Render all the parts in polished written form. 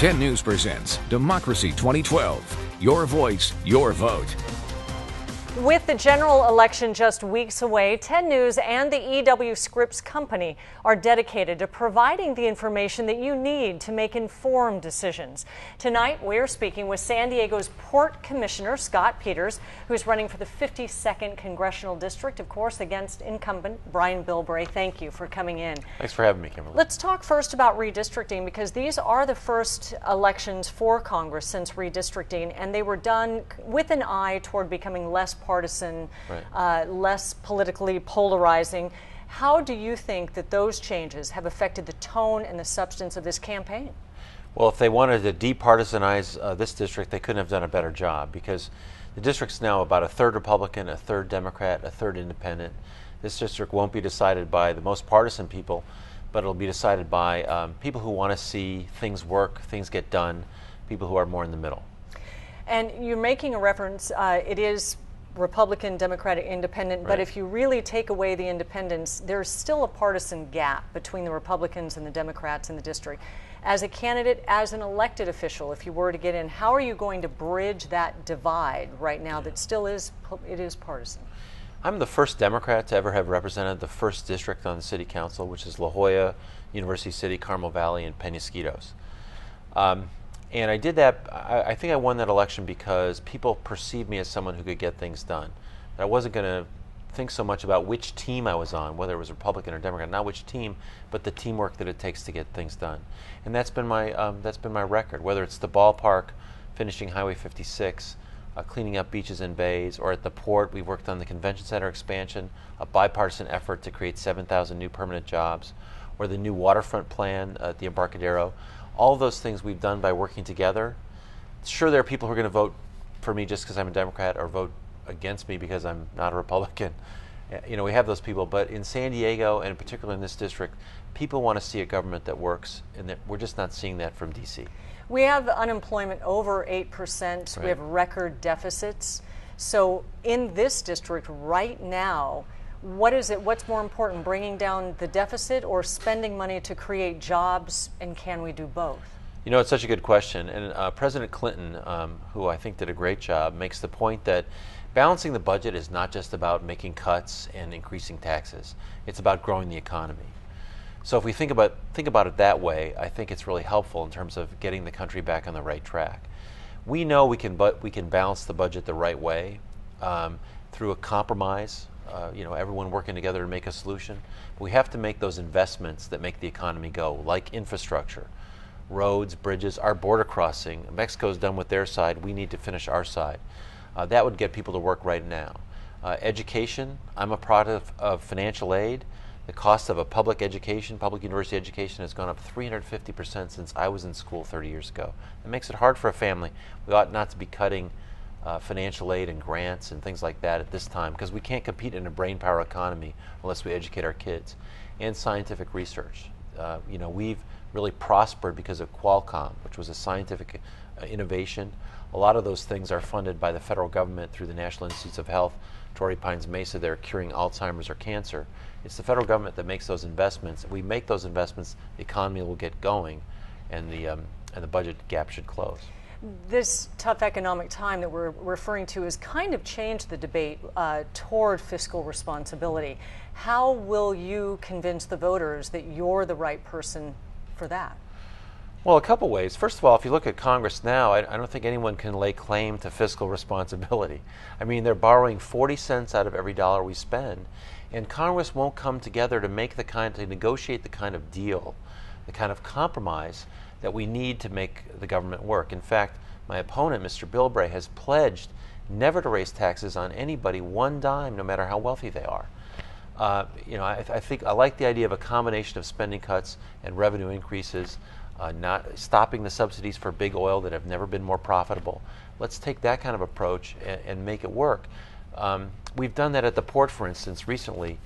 10 News presents Democracy 2012. Your voice, your vote. With the general election just weeks away, 10 News and the EW Scripps Company are dedicated to providing the information that you need to make informed decisions. Tonight, we're speaking with San Diego's Port Commissioner, Scott Peters, who's running for the 52nd Congressional District, of course, against incumbent Brian Bilbray. Thank you for coming in. Thanks for having me, Kimberly. Let's talk first about redistricting, because these are the first elections for Congress since redistricting, and they were done with an eye toward becoming less partisan, right, less politically polarizing. How do you think that those changes have affected the tone and the substance of this campaign? Well, if they wanted to departisanize this district, they couldn't have done a better job, because the district's now about a third Republican, a third Democrat, a third Independent. This district won't be decided by the most partisan people, but it'll be decided by people who want to see things work, things get done, people who are more in the middle. And you're making a reference, it is Republican, Democratic, Independent, but if you really take away the independents, there's still a partisan gap between the Republicans and the Democrats in the district. As a candidate, as an elected official, if you were to get in, how are you going to bridge that divide right now that still is, it is partisan? I'm the first Democrat to ever have represented the first district on the city council, which is La Jolla, University City, Carmel Valley, and Penasquitos. And I did that, I think I won that election because people perceived me as someone who could get things done. I wasn't going to think so much about which team I was on, whether it was Republican or Democrat, not which team, but the teamwork that it takes to get things done. And that's been my record, whether it's the ballpark, finishing Highway 56, cleaning up beaches and bays, or at the port, we worked on the convention center expansion, a bipartisan effort to create 7,000 new permanent jobs, or the new waterfront plan at the Embarcadero. All of those things we've done by working together. Sure, there are people who are going to vote for me just because I'm a Democrat or vote against me because I'm not a Republican. You know, we have those people, but in San Diego, and particularly in this district, people want to see a government that works, and that we're just not seeing that from DC. We have unemployment over 8%. Right. We have record deficits. So in this district right now, what is it? What's more important, bringing down the deficit or spending money to create jobs, and can we do both? You know, it's such a good question, and President Clinton, who I think did a great job, makes the point that balancing the budget is not just about making cuts and increasing taxes. It's about growing the economy. So if we think about it that way, I think it's really helpful in terms of getting the country back on the right track. We know we can balance the budget the right way through a compromise. You know, everyone working together to make a solution. But we have to make those investments that make the economy go, like infrastructure, roads, bridges, our border crossing. Mexico's done with their side. We need to finish our side. That would get people to work right now. Education, I'm a product of financial aid. The cost of a public education, public university education, has gone up 350% since I was in school 30 years ago. It makes it hard for a family. We ought not to be cutting financial aid and grants and things like that at this time, because we can't compete in a brain power economy unless we educate our kids. And scientific research. You know, we've really prospered because of Qualcomm, which was a scientific innovation. A lot of those things are funded by the federal government through the National Institutes of Health. Torrey Pines Mesa, they're curing Alzheimer's or cancer. It's the federal government that makes those investments. If we make those investments, the economy will get going, and the budget gap should close. This tough economic time that we're referring to has kind of changed the debate toward fiscal responsibility. How will you convince the voters that you're the right person for that? Well, a couple ways. First of all, if you look at Congress now, I don't think anyone can lay claim to fiscal responsibility. I mean, they're borrowing 40 cents out of every dollar we spend, and Congress won't come together to negotiate the kind of deal, the kind of compromise that we need to make the government work. In fact, my opponent, Mr. Bilbray, has pledged never to raise taxes on anybody one dime, no matter how wealthy they are. You know, I think I like the idea of a combination of spending cuts and revenue increases, not stopping the subsidies for big oil that have never been more profitable. Let's take that kind of approach and make it work. We've done that at the port, for instance. Recently,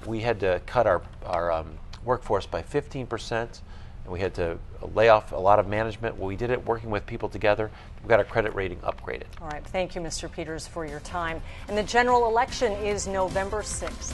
we had to cut our workforce by 15%. And we had to lay off a lot of management. Well, we did it working with people together. We got our credit rating upgraded. All right. Thank you, Mr. Peters, for your time. And the general election is November 6th.